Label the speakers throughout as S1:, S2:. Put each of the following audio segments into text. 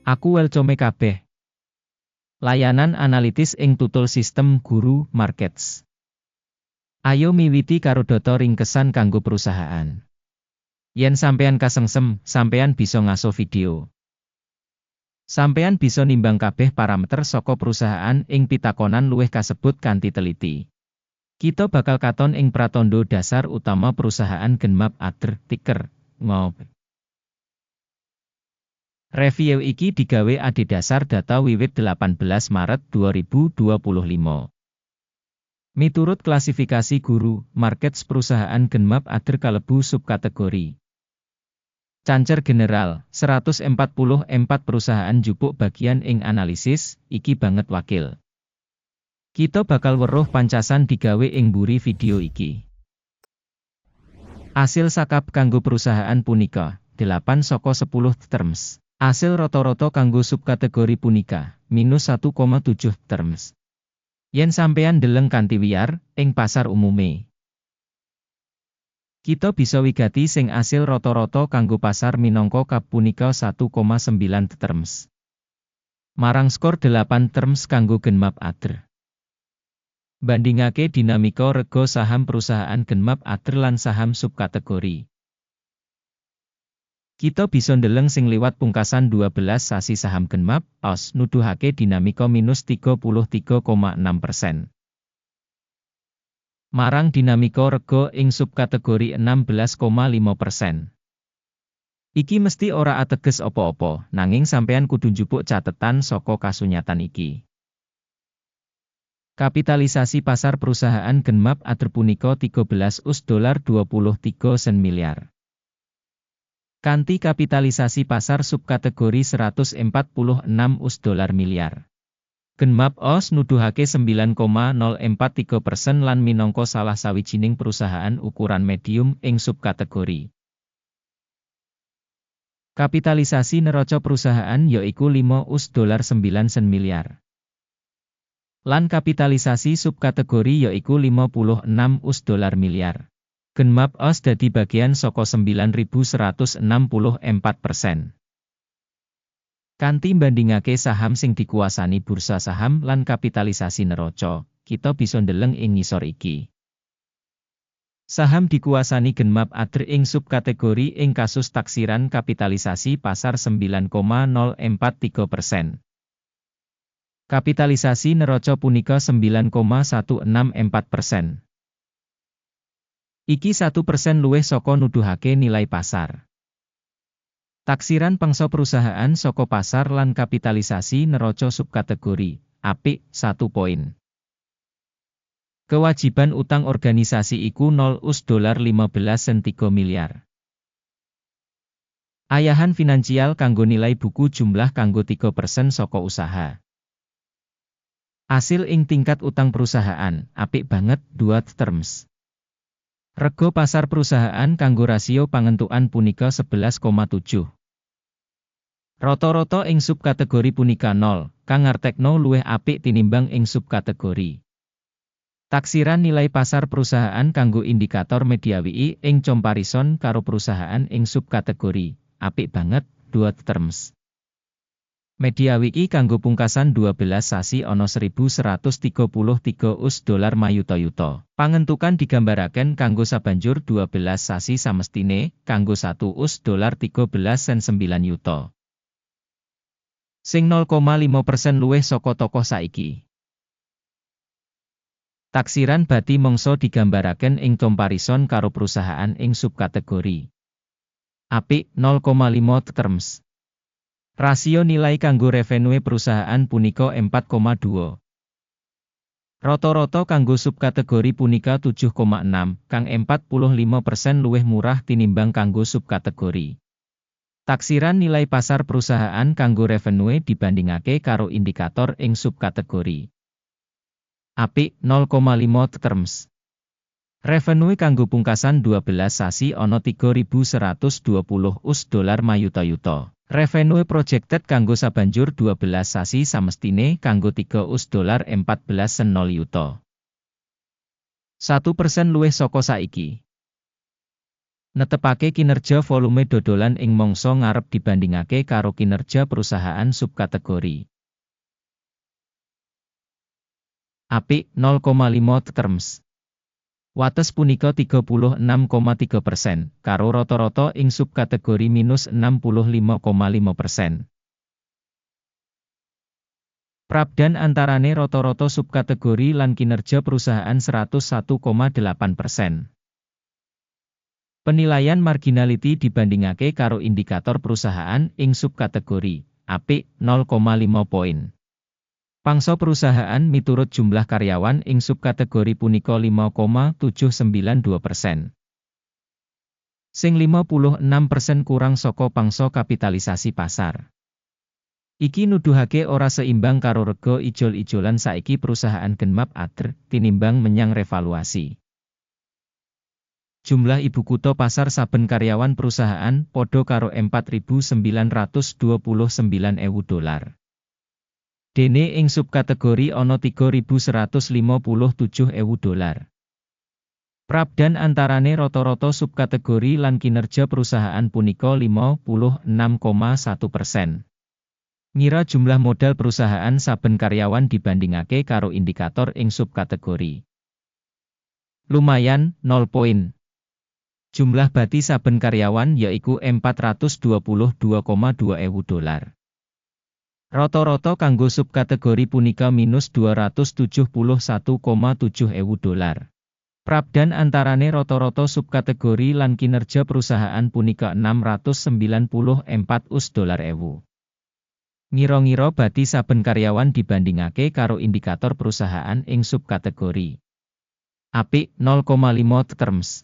S1: Aku welcome kabeh. Layanan analitis ing tutul sistem Guru Markets. Ayo miwiti karo data ringkesan kanggo perusahaan. Yen sampeyan kasengsem, sampeyan bisa ngaso video. Sampeyan bisa nimbang kabeh parameter saka perusahaan ing pitakonan luwih kasebut kanthi teliti. Kita bakal katon ing pratandha dasar utama perusahaan Genmab Adr ticker NGOB. Review iki digawe adhedhasar data wiwit 18 Maret 2025. Miturut klasifikasi Guru Markets perusahaan Genmab Adr kalebu subkategori Cancer General, 144 perusahaan jupuk bagian ing analisis, iki banget wakil. Kita bakal weruh pancasan digawe ing mburi video iki. Asil sakap kanggo perusahaan punika, 8 saka 10 terms. Asil rata-rata kanggo subkategori punika, minus 1,7 terms. Yen sampeyan deleng kanthi wiyar, ing pasar umume. Kita bisa wigati sing asil rata-rata kanggo pasar minangka kap punika 1,9 terms. Marang skor 8 terms kanggo Genmab Adr. Bandingake dinamika rega saham perusahaan Genmab Adr lan saham subkategori. Kita bisa ndeleng sing liwat pungkasan 12 sasi saham Genmab, OS, nuduhake dinamika minus 33,6%. Marang dinamika rega ing subkategori 16,5%. Iki mesti ora ateges apa-apa, nanging sampeyan kudu njupuk catetan saka kasunyatan iki. Kapitalisasi pasar perusahaan Genmab Adr punika $13 miliar. Kanti kapitalisasi pasar subkategori $146 miliar. Genmab OS nuduhake 9,043% lan minangka salah sawijining perusahaan ukuran medium ing subkategori. Kapitalisasi neraca perusahaan yaiku $5,99 miliar. Lan kapitalisasi subkategori yaiku $56 miliar. Genmab OS dadi bagian saka 9.164%. Kanthi bandingake saham sing dikuasani bursa saham lan kapitalisasi neraca, kita bisa ndeleng ing ngisor iki. Saham dikuasani Genmab Adr ing subkategori ing kasus taksiran kapitalisasi pasar 9,043%. Kapitalisasi neraca punika 9,164%. Iki 1% luwih saka nuduhake nilai pasar. Taksiran pangsa perusahaan saka pasar lan kapitalisasi neraca subkategori, apik, 1 poin. Kewajiban utang organisasi iku $15,3 miliar. Ayahan finansial kanggo nilai buku jumlah kanggo 3% saka usaha. Asil ing tingkat utang perusahaan, apik banget, 2 terms. Rega pasar perusahaan kanggo rasio pangentukan punika 11,7. Rata-rata ing subkategori punika 0, kang ngartekno luwih apik tinimbang ing subkategori. Taksiran nilai pasar perusahaan kanggo indikator media WI ing comparison karo perusahaan ing subkategori, apik banget, 2 terms. Media WI kanggo pungkasan 12 sasi ana $1.133 mayuta-yuta. Pangentukan digambaraken kanggo sabanjur 12 sasi samestine, kanggo $1.13,9 yuta. Sing 0,5% luwih saka tokoh saiki. Taksiran bati mangsa digambaraken ing comparison karo perusahaan ing subkategori. Apik, 0,5 terms. Rasio nilai kanggo revenue perusahaan punika 4,2. Rata-rata kanggo subkategori punika 7,6, kang 45% luwih murah tinimbang kanggo subkategori. Taksiran nilai pasar perusahaan kanggo revenue dibandingake karo indikator ing subkategori. Apik, 0,5 terms. Revenue kanggo pungkasan 12 sasi ana $3.120 mayuta-yuta. Revenue projected kanggo sabanjur 12 sasi samestine kanggo $3.14 yuta. 1% luwih saka saiki. Netepake kinerja volume dodolan ing mangsa ngarep dibandingake karo kinerja perusahaan subkategori. Apik 0,5 terms. Wates punika 36,3%, karo rata-rata ing subkategori minus 65,5%. Prabdan antarane rata-rata subkategori lan kinerja perusahaan 101,8%. Penilaian marginality dibandingake karo indikator perusahaan ing subkategori, apik 0,5 poin. Pangsa perusahaan miturut jumlah karyawan ing subkategori punika 5,792%. Sing 56% kurang saka pangsa kapitalisasi pasar. Iki nuduhake ora seimbang karo rega ijol-ijolan saiki perusahaan genmap adr, tinimbang menyang revaluasi. Jumlah ibu kutha pasar saben karyawan perusahaan podo karo $4.929.000. Dene ing subkategori ana $3.157.000. Prabdan antarane rata-rata subkategori lan kinerja perusahaan punika 56,1%. Ngira jumlah modal perusahaan saben karyawan dibandingake karo indikator ing subkategori. Lumayan, 0 poin. Jumlah bati saben karyawan yaiku $422,200. Rata-rata kanggo subkategori punika minus $271,700. Prabdan antarane rata-rata subkategori lan kinerja perusahaan punika $694,000. Ngira-ngira bati saben karyawan dibandingake karo indikator perusahaan ing subkategori. Apik 0,5 terms.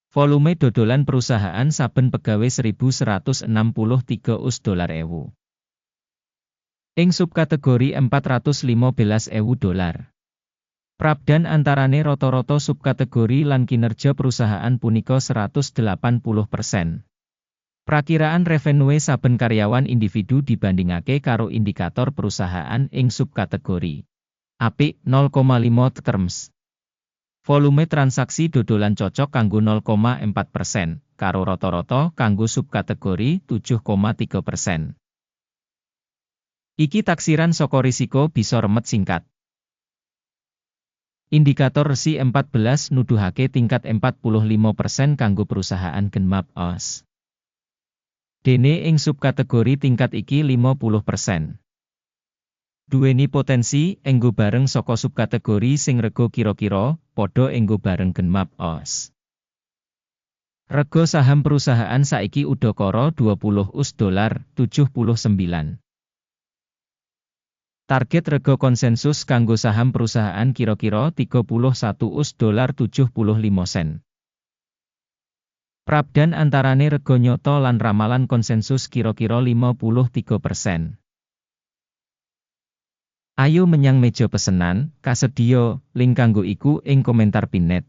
S1: Volume dodolan perusahaan saben pegawai $1.163. Ing subkategori $415.000. Prabdan antarane rata-rata subkategori lan kinerja perusahaan punika 180%. Prakiraan revenue saben karyawan individu dibandingake karo indikator perusahaan ing subkategori. Apik 0,5 terms. Volume transaksi dodolan cocok kanggo 0,4%, karo rata-rata kanggo subkategori 7,3%. Iki taksiran saka risiko bisa remet singkat. Indikator resi 14 nuduhake tingkat 45% kanggo perusahaan genmap OS. Dene ing subkategori tingkat iki 50%. Duweni potensi enggo bareng saka subkategori sing rega kira-kira padha enggo bareng genmap OS. Rega saham perusahaan saiki udakara $20.79. Target rega konsensus kanggo saham perusahaan kira-kira $31.75. Prabdan antarane rega nyata lan ramalan konsensus kira-kira 53%. Ayo menyang meja pesenan, kasedia, link kanggo iku ing komentar pinet.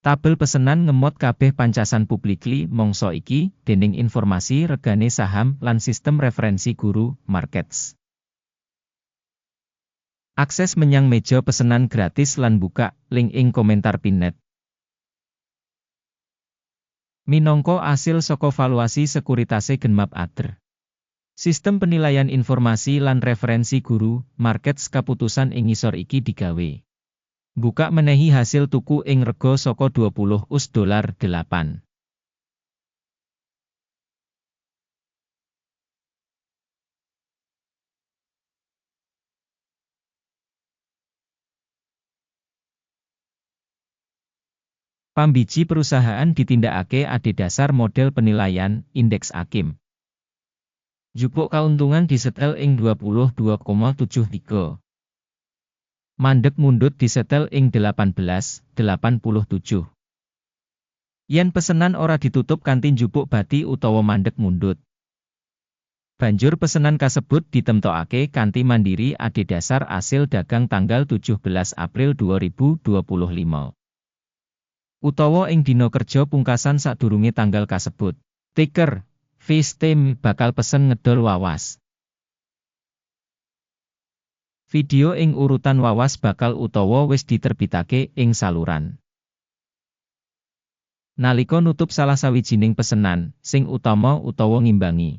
S1: Tabel pesenan ngemot kabeh pancasan publikly mangsa iki, dening informasi regane saham lan sistem referensi guru, markets. Akses menyang meja pesenan gratis lan buka, link ing komentar pinet. Minangka asil saka valuasi sekuritase genmap adr. Sistem penilaian informasi lan referensi guru, markets kaputusan ing ngisor iki digawe. Buka menehi hasil tuku ing rega saka $20.8. Pambiji perusahaan ditindakake adhedhasar model penilaian, indeks AKIM. Jupuk kauntungan disetel ing 22,73. Mandeg mundut disetel ing 18,87. Yen pesenan ora ditutup kanthi njupuk bati utawa mandeg mundut. Banjur pesenan kasebut ditemtokake kanthi mandiri adhedhasar asil dagang tanggal 17 April 2025. Utawa ing dina kerja pungkasan sadurunge tanggal kasebut. Ticker Fistem bakal pesen ngedol wawas. Video ing urutan wawas bakal utawa wis diterbitake ing saluran nalika nutup salah sawijining pesenan, sing utama utawa ngimbangi.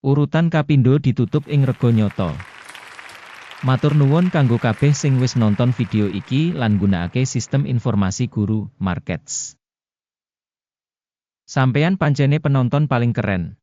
S1: Urutan kapindho ditutup ing rega nyata. Matur nuwun kanggo kabeh sing wis nonton video iki lan nggunakake sistem informasi Guru Markets. Sampeyan pancene penonton paling keren.